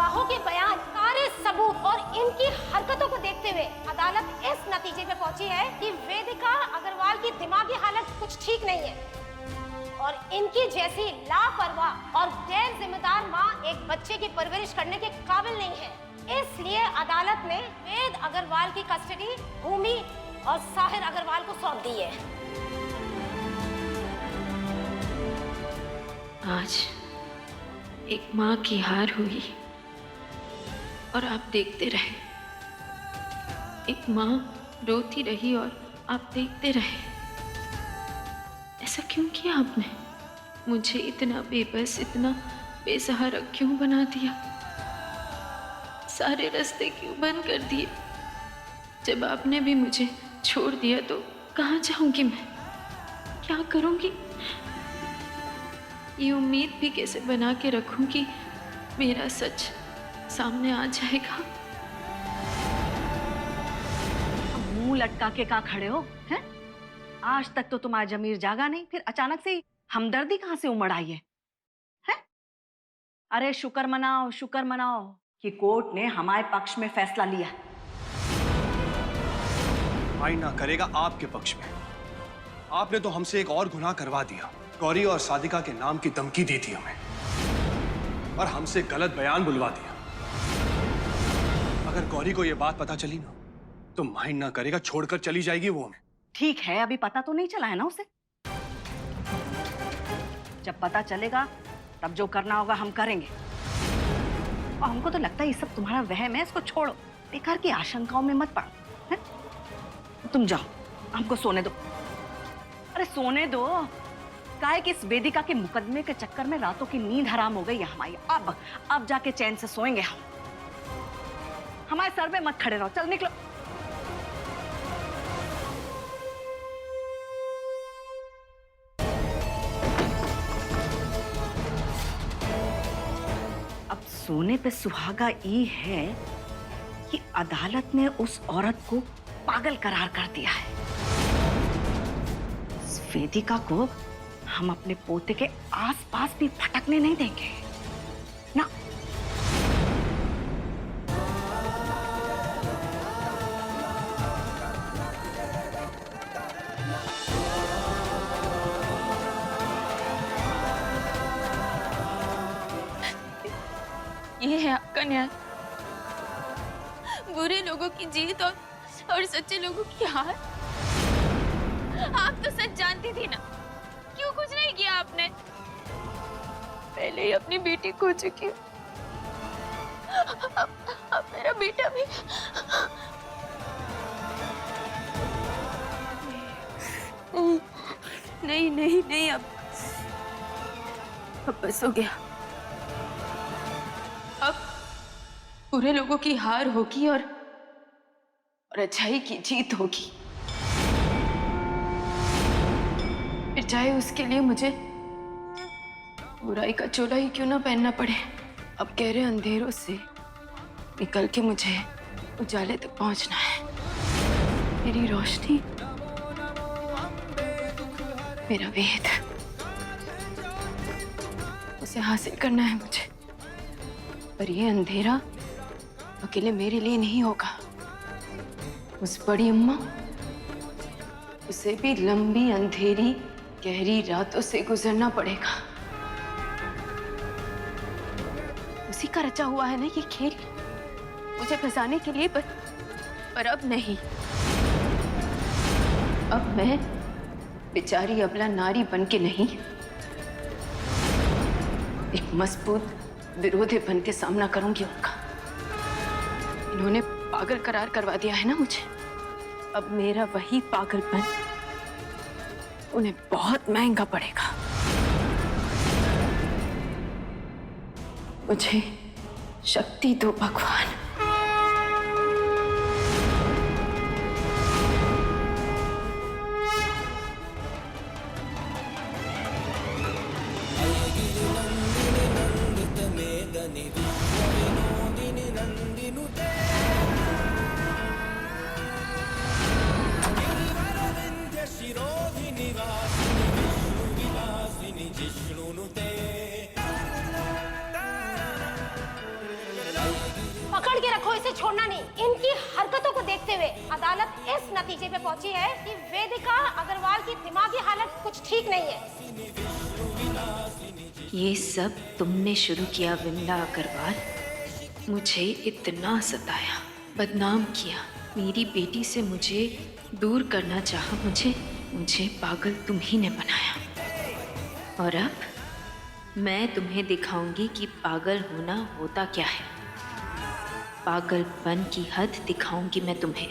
गवाहों के बयान, सारे सबूत और इनकी हरकतों को देखते हुए अदालत इस नतीजे पे पहुंची है कि वेदिका अग्रवाल की दिमागी हालत कुछ ठीक नहीं है और इनकी जैसी लापरवाह और गैर जिम्मेदार माँ एक बच्चे की परवरिश करने के काबिल नहीं है। इसलिए अदालत ने वेद अग्रवाल की कस्टडी भूमि और साहिर अग्रवाल को सौंप दी है। आज एक माँ की हार हुई और आप देखते रहे। एक माँ रोती रही और आप देखते रहे। ऐसा क्यों किया आपने? मुझे इतना बेबस, इतना बेसहारा क्यों बना दिया? सारे रास्ते क्यों बंद कर दिए? जब आपने भी मुझे छोड़ दिया तो कहाँ जाऊंगी मैं? क्या करूंगी? ये उम्मीद भी कैसे बना के रखूं कि मेरा सच सामने आ जाएगा? मुंह लटका के कहाँ खड़े हो हैं? आज तक तो तुम्हारा जमीर जागा नहीं, फिर अचानक से हमदर्दी कहाँ से उमड़ आई है? हैं? अरे शुक्र मनाओ कि कोर्ट ने हमारे पक्ष में फैसला लिया। ना करेगा आपके पक्ष में। आपने तो हमसे एक और गुनाह करवा दिया। गौरी और सादिका के नाम की धमकी दी थी हमें और हमसे गलत बयान बुलवा दिया। अगर गौरी को यह बात पता चली ना तो माइंड ना करेगा छोड़कर चली जाएगी वो हमें। ठीक है, अभी पता तो नहीं चला है ना उसे। जब पता चलेगा तब जो करना होगा हम करेंगे। और हमको तो लगता है ये सब तुम्हारा वहम है, इसको छोड़ो। बेकार की आशंकाओं में मत पड़ो। हैं? तुम जाओ, हमको सोने दो। अरे सोने दो। काहे कि इस वेदिका के मुकदमे के चक्कर में रातों की नींद हराम हो गई है हमारी। अब जाके चैन से सोएंगे हम। हमारे सर पे मत खड़े रहो, चल निकलो। अब सोने पे सुहागा ये है कि अदालत ने उस औरत को पागल करार कर दिया है। इस वेदिका को हम अपने पोते के आसपास भी फटकने नहीं देंगे ना। ये है आपका न्याय। बुरे लोगों की जीत और सच्चे लोगों की हार। आप तो सच जानती थी ना, क्यों कुछ नहीं किया आपने? पहले ही अपनी बेटी खो चुकी हूँ, अब मेरा बेटा भी। नहीं, अब बस हो गया। अब बुरे लोगों की हार होगी और अच्छाई की जीत होगी। फिर चाहे उसके लिए मुझे बुराई का चोला ही क्यों ना पहनना पड़े। अब गहरे अंधेरों से निकल के मुझे उजाले तक पहुंचना है। मेरी रोशनी, मेरा वेद, उसे हासिल करना है मुझे। पर ये अंधेरा अकेले मेरे लिए नहीं होगा। उस बड़ी अम्मा, उसे भी लंबी अंधेरी गहरी रातों से गुजरना पड़ेगा। उसी का रचा हुआ है ना ये खेल, मुझे फंसाने के लिए। पर अब नहीं। अब मैं बेचारी अबला नारी बन के नहीं, एक मजबूत विरोधी बन के सामना करूंगी उनका। इन्होंने पागल करार करवा दिया है ना मुझे। अब मेरा वही पागलपन उन्हें बहुत महंगा पड़ेगा। मुझे शक्ति दो भगवान। इसे छोड़ना नहीं। इनकी हरकतों को देखते हुए अदालत इस नतीजे पे पहुंची है कि वेदिका अग्रवाल की दिमागी हालत कुछ ठीक नहीं है। ये सब तुमने शुरू किया विमला अग्रवाल। मुझे इतना सताया, बदनाम किया, मेरी बेटी से मुझे दूर करना चाहा। मुझे पागल तुम ही ने बनाया। और अब मैं तुम्हें दिखाऊंगी कि पागल होना होता क्या है। पागलपन की हद दिखाऊंगी मैं तुम्हें।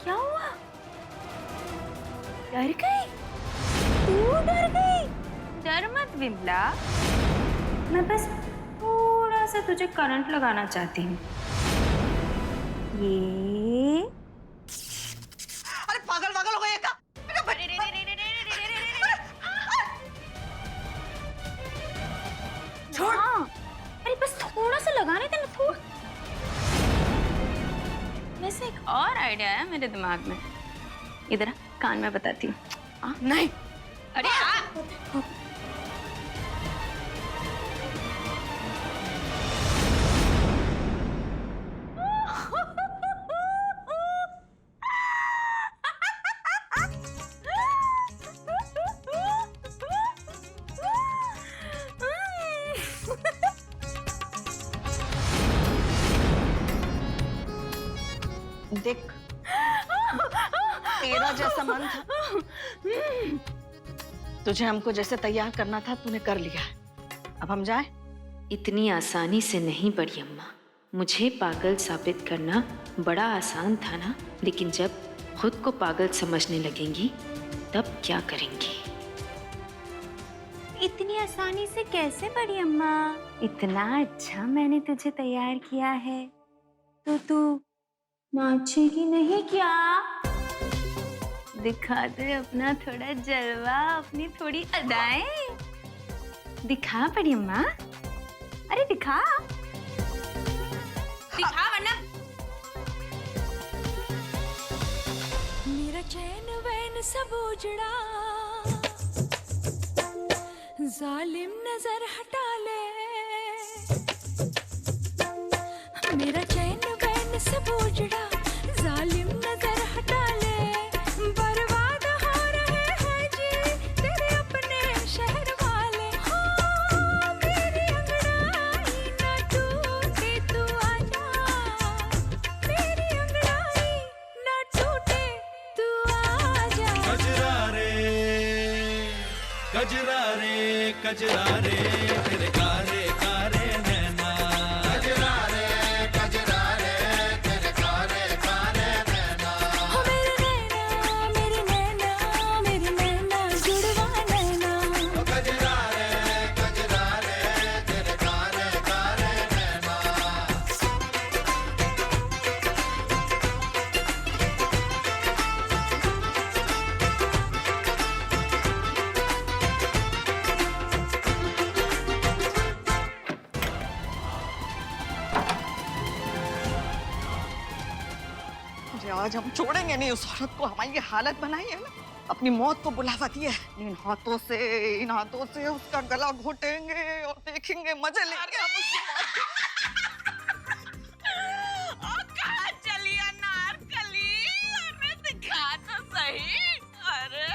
क्या हुआ? डर गई? तू डर गई? डर मत विमला, मैं बस थोड़ा सा तुझे करंट लगाना चाहती हूँ। ये अरे पागल पागल हो गए क्या? छोड़। अरे बस थोड़ा सा लगाने देना, थोड़ा। वैसे एक और आइडिया है मेरे दिमाग में। इधर आ, कान में बताती हूँ। नहीं। अरे देख, तेरा जैसा मन था, तुझे हमको जैसे तैयार करना था तूने कर लिया है। अब हम जाएं? इतनी आसानी से नहीं बड़ी अम्मा। मुझे पागल साबित करना बड़ा आसान था ना, लेकिन जब खुद को पागल समझने लगेंगी तब क्या करेंगी? इतनी आसानी से कैसे बड़ी अम्मा? इतना अच्छा मैंने तुझे तैयार किया है तो तू नाचेगी नहीं क्या? दिखा दे अपना थोड़ा जलवा, अपनी थोड़ी अदाएं दिखा बड़ी अम्मा। अरे दिखा वरना मेरा चैन वैन सब उजड़ा, जालिम नजर हटा ले। मेरा चैन वैन सब उजड़ा, जालिम नजर हटा ले। बर्बाद हो रहे हैं जी तेरे अपने शहर वाले। हो मेरी अंगड़ाई न टूटे तू आजा, मेरी अंगड़ाई न टूटे तू आजा। कजरा रे कजरा रे तेरे कारे कारे नैना। कजरा रे तेरे कारे कारे नैना। हो मेरे नैना जुड़वा नैना। कजरा रे तेरे कारे कारे नैना। अरे आज हम छोड़ेंगे नहीं उस औरत को। हमारी ये हालत बनाई है ना, अपनी मौत को बुलावा दिया है। इन हाथों से उसका गला घोटेंगे और देखेंगे, मजे लेंगे हम उसकी मौत के। कहाँ चली अनारकली? अरे दिखा तो सही। अरे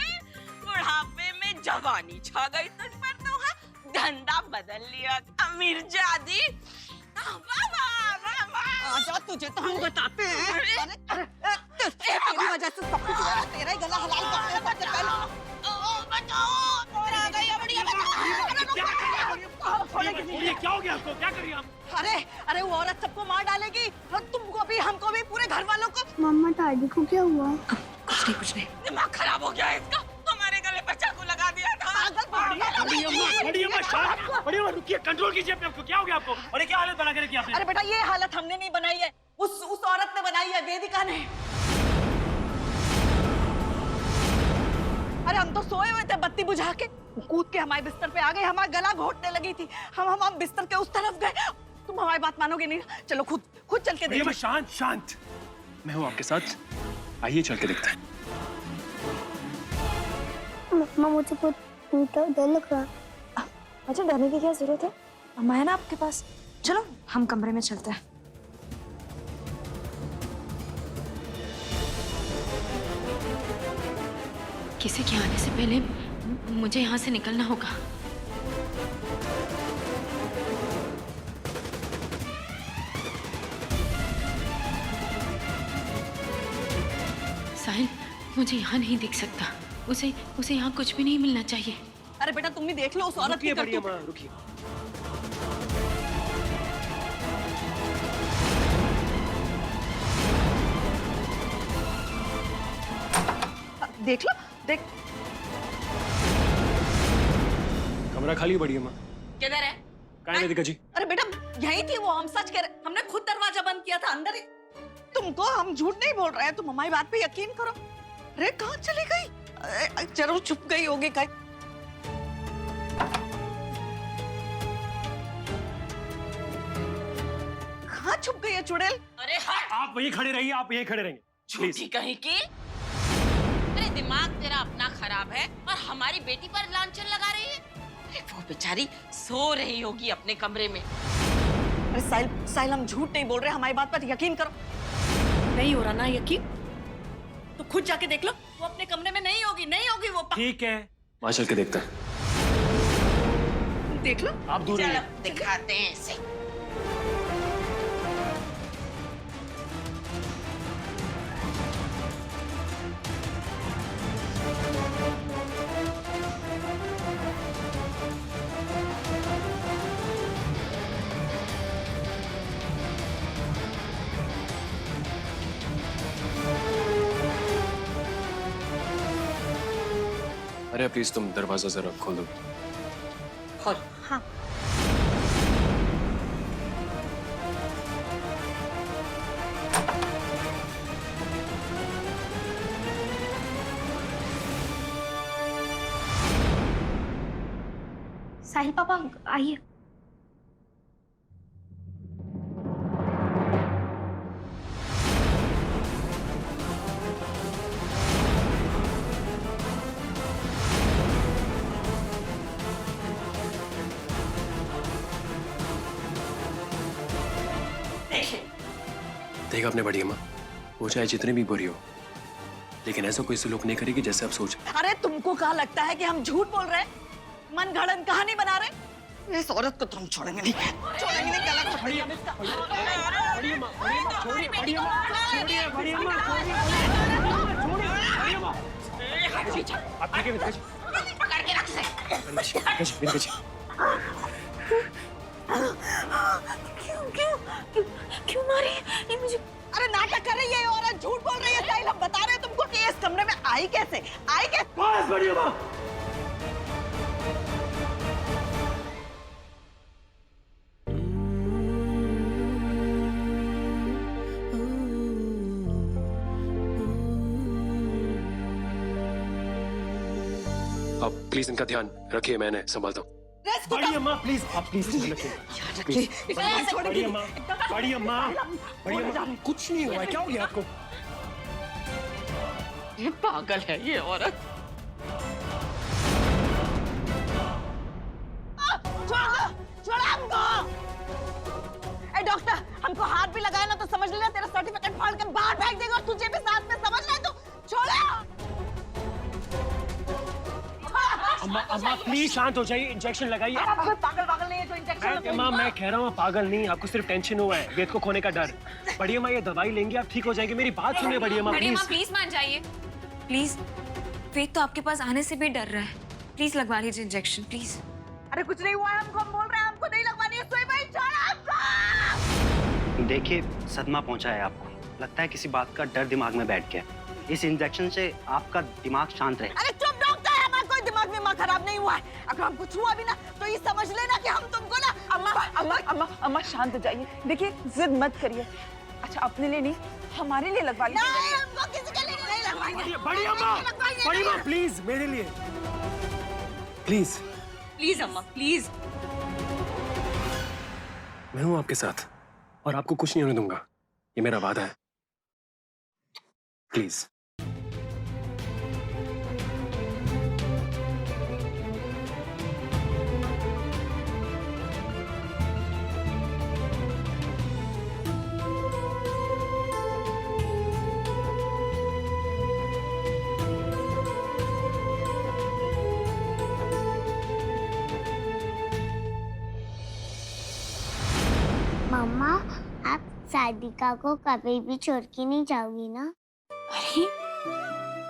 बुढ़ापे में जवानी छा गई तुझ पर तो है। धंधा बदल लिया मिर्जादी। आजा, तुझे तो हम बताते हैं। अरे तेरी वजह से सब कुछ हुआ है। तेरा ही गला हलाल करते हैं सबसे पहले। क्या हो गया आपको? क्या करिए आप? अरे वो औरत सबको मार डालेगी, और तुमको भी, हमको भी, पूरे घर वालों को। मम्मा दादी को क्या हुआ? कुछ नहीं। दिमाग खराब हो गया है इसका। तुम्हारे गले पर चाकू लगा दिया था। बड़ी अम्मा रुकिए, कंट्रोल कीजिए अपने आप को। क्या हो गया आपको? अरे क्या हालत बना के रखी आपने? अरे बेटा, ये हालत हमने नहीं बनाई है, उस औरत ने बनाई है, वेदिका ने। अरे हम तो सोए हुए थे बत्ती बुझा के, कूद के हमारे बिस्तर पे आ गई, हमारा गला घोटने लगी थी। हम बिस्तर के उस तरफ गए। तुम हमारी बात मानोगे नहीं। चलो खुद चल के भैया देखो। शांत शांत, मैं हूं आपके साथ, आइए चल के देखते हैं। मम्मा मुझे बहुत डर लग रहा है। अच्छा डरने की क्या जरूरत है, अम्मा है ना आपके पास। चलो हम कमरे में चलते हैं। किसी के आने से पहले मुझे यहाँ से निकलना होगा। साहिल मुझे यहाँ नहीं दिख सकता, उसे यहाँ कुछ भी नहीं मिलना चाहिए। अरे बेटा तुम भी देख लो उस औरत की रुकिए करतूत। माँ, रुकिए। देख लो देख। कमरा खाली बड़ी माँ। किधर है? कहाँ है वेदिका जी? अरे बेटा यही थी वो, हम सच कह रहे, हमने खुद दरवाजा बंद किया था अंदर ही। तुमको हम झूठ नहीं बोल रहे हैं, तुम हमारी बात पे यकीन करो। अरे कहाँ चली गई? जरूर छुप गई होगी कहीं। कहाँ छुप गई है चुड़ैल? अरे हट! आप वहीं खड़े रहिए, आप यहीं खड़े रहेंगे झूठी कहीं की। अरे दिमाग तेरा अपना खराब है और हमारी बेटी पर लांछन लगा रही है। अरे वो बेचारी सो रही होगी अपने कमरे में। अरे साहिल हम झूठ नहीं बोल रहे, हमारी बात पर यकीन करो। नहीं हो रहा ना यकीन तो खुद जाके देख लो, वो अपने कमरे में नहीं होगी वो। ठीक है, वहां चल के देखते हैं। देख लो। आप दूर रहिए। चलो दिखाते हैं इसे। अरे प्लीज तुम दरवाजा जरा खोल दो। खोल। हाँ। साहिल पापा आइए। देखा आपने बड़ी माँ, वो चाहे जितनी भी बुरी हो लेकिन ऐसा कोई सलूक नहीं करेगी जैसे आप सोच। अरे तुमको क्या लगता है कि हम झूठ बोल रहे हैं, मन गढ़ंत कहानी बना रहे? इस औरत को तो हम छोड़ेंगे नहीं, छोड़ेंगे नहीं। गला घोटेंगे हम इसका। पकड़ के रख से। क्यों मारी ये मुझे? अरे नाटक कर रही है ये औरत, झूठ बोल रही है। साहिल हम बता रहे हैं तुमको कि इस कमरे में आई कैसे। बस बढ़िया माँ। आप प्लीज इनका ध्यान रखिए, मैंने संभालता हूँ। बढ़िया माँ प्लीज, आप प्लीज रखिए। बढ़िया माँ, बढ़िया माँ, बढ़िया माँ। कुछ नहीं हुआ, क्या हो गया आपको? ये पागल है ये औरत। छोड़ हमको। ए डॉक्टर, हमको हाथ भी लगाया ना तो समझ लेना तेरा सर्टिफिकेट फाड़ के बाहर फेंक देगा और तुझे भी साथ में, समझ ले तू। छोड़ो। अम्मा प्लीज शांत हो जाइए, इंजेक्शन लगाइए। कोई पागल नहीं है जो इंजेक्शन। माँ मैं कह रहा हूँ पागल नहीं, आपको सिर्फ टेंशन हुआ है, वेद को खोने का डर। बढ़िया माँ ये दवाई लेंगे आप ठीक हो जाएंगे, मेरी बात सुनिए बढ़िया माँ प्लीज। प्लीज मान जाइए प्लीज। वेद तो आपके पास आने से भी डर रहा है, प्लीज लगवा लीजिए इंजेक्शन प्लीज। अरे कुछ नहीं हुआ है हमको, हम बोल रहे हैं हमको नहीं लगवानी है। सोई भाई छोड़ हमको। देखिए सदमा पहुंचा है आपको, लगता है किसी बात का डर दिमाग में बैठ गया। इस इंजेक्शन से आपका दिमाग शांत रहे। अरे चुप डॉक्टर, हमारा कोई दिमाग में खराब नहीं हुआ है। अगर हमको छुआ भी ना तो ये समझ लेना कि हम तुमको ना। अम्मा शांत हो जाइए। देखिए जिद मत करिए, अच्छा अपने लिए नहीं, हमारे लिए लगवा लीजिए। नहीं, हमको किसी के लिए नहीं लगवाएंगे। बड़ी अम्मा, बड़ी अम्मा प्लीज मेरे लिए, प्लीज। प्लीज अम्मा, प्लीज। मैं हूं आपके साथ और आपको कुछ नहीं होने दूंगा, ये मेरा वादा है। प्लीज। मम्मा, आप सादिका को कभी भी छोड़ के नहीं जाओगी ना? अरे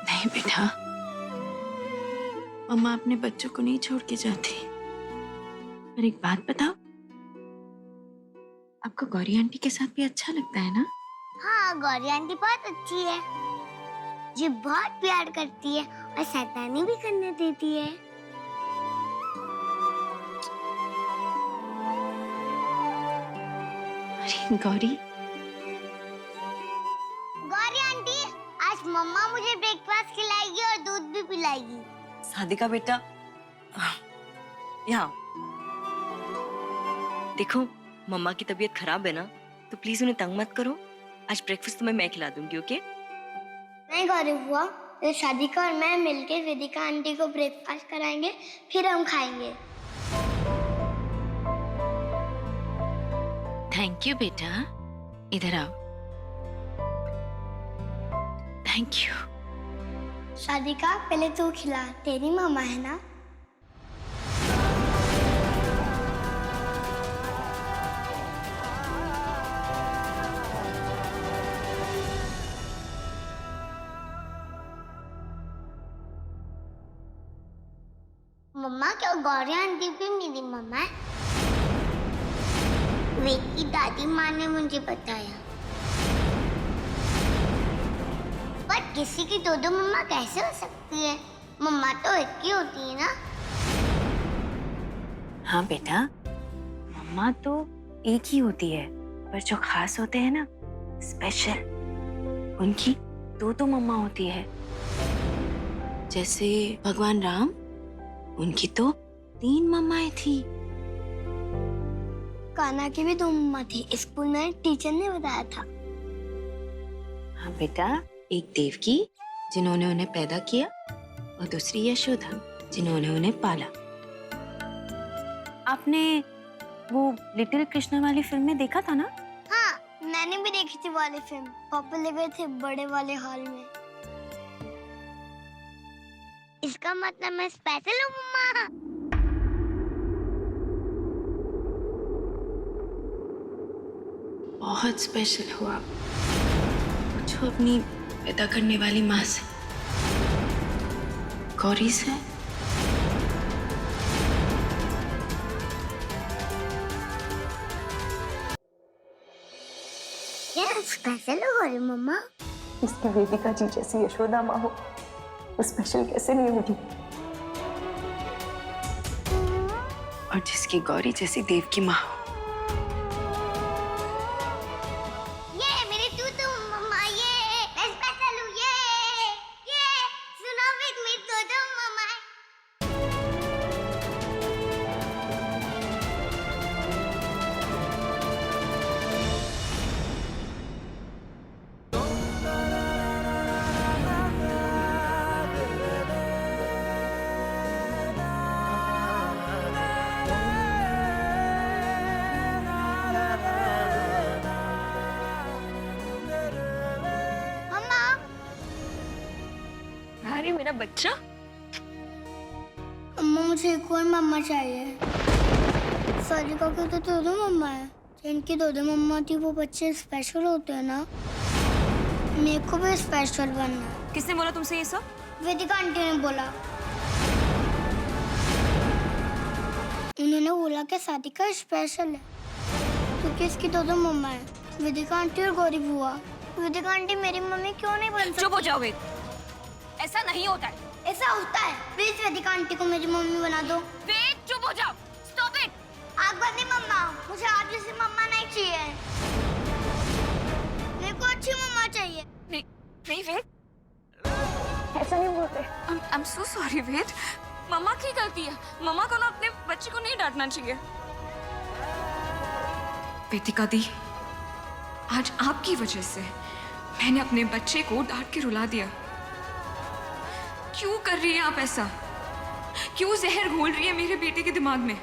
नहीं बेटा, मम्मा अपने बच्चों को नहीं छोड़ के जाती। पर एक बात बताओ, आपको गौरी आंटी के साथ भी अच्छा लगता है ना? हाँ, गौरी आंटी बहुत अच्छी है, ये बहुत प्यार करती है और शैतानी भी करने देती है। अरे गौरी, गौरी आंटी, आज मम्मा मुझे ब्रेकफास्ट खिलाएगी और दूध भी पिलाएगी। सादिका बेटा, यहाँ देखो, मम्मा की तबीयत खराब है ना, तो प्लीज उन्हें तंग मत करो। आज ब्रेकफास्ट तुम्हें मैं खिला दूंगी, ओके? नहीं गौरी बुआ, तो सादिका और मैं मिलकर वेदिका आंटी को ब्रेकफास्ट कराएंगे, फिर हम खाएंगे। थैंक यू बेटा, इधर आओ। Thank you. सादिका, पहले तू खिला, तेरी मामा है ना। मम्मा, क्या गौरी आंटी भी मेरी मम्मा है? वेद की दादी माँ ने मुझे बताया। पर किसी की दो मम्मा कैसे हो सकती है? मम्मा तो एक ही होती है ना। हाँ बेटा, मम्मा तो एक ही होती है, पर जो खास होते हैं ना, स्पेशल, उनकी दो मम्मा होती है। जैसे भगवान राम, उनकी तो 3 मम्माएं थी। कान्हा की भी 2 मम्मा थी, स्कूल में टीचर ने बताया था। हाँ बेटा, एक देवकी जिन्होंने उन्हें पैदा किया और दूसरी यशोदा जिन्होंने उन्हें पाला। आपने वो लिटिल कृष्णा वाली फिल्म में देखा था ना? हाँ, मैंने भी देखी थी वाली फिल्म। पापा ले गए थे बड़े वाले हॉल में। इसका मतलब मैं स्पेशल हूँ मम्मा। बहुत स्पेशल हो आप, पूछो अपनी पैदा करने वाली माँ से, गौरी से। क्या स्पेशल हो गौरी मम्मा? इसकी वेदिका जी जैसी यशोदा माँ हो, वो स्पेशल कैसे नहीं होगी? और जिसकी गौरी जैसी देव की माँ हो। ये मेरी तू मम्मा, ये मैं स्पेशल हूँ। ये सुनो विद मेरी दो मम्मा है। अरे मेरा बच्चा, अम्मा, मुझे एक और मम्मा चाहिए। सादिका की तो 2 मम्मा है। जिनकी 2 मम्मा थी वो बच्चे स्पेशल होते हैं ना। मेरे को भी स्पेशल बनना है। किसने बोला तुमसे ये सब? वेदिका आंटी ने बोला। उन्होंने बोला कि सादिका स्पेशल है क्योंकि इसकी 2 मम्मा है, वेदिका आंटी और गौरी बुआ। वेदिका आंटी मेरी मम्मी क्यों नहीं बन सकती? चुप हो जाओ वेद, ऐसा नहीं होता है। ऐसा होता है। प्लीज वेदिका आंटी को मेरी मम्मी बना दो। वेद चुप हो जाओ, स्टॉप इट। आप बनी मम्मा, मुझे आप जैसी मम्मा नहीं चाहिए। अच्छी मम्मा चाहिए। नहीं नहीं वेद, ऐसा नहीं बोलते। आई एम सो सॉरी वेद। मम्मा की गलती है, मम्मा को ना अपने बच्चे को नहीं डांटना चाहिए। वेदिका दी, आज आपकी वजह से मैंने अपने बच्चे को डांट के रुला दिया। क्यों कर रही हैं आप ऐसा? क्यों जहर घोल रही है मेरे बेटे के दिमाग में?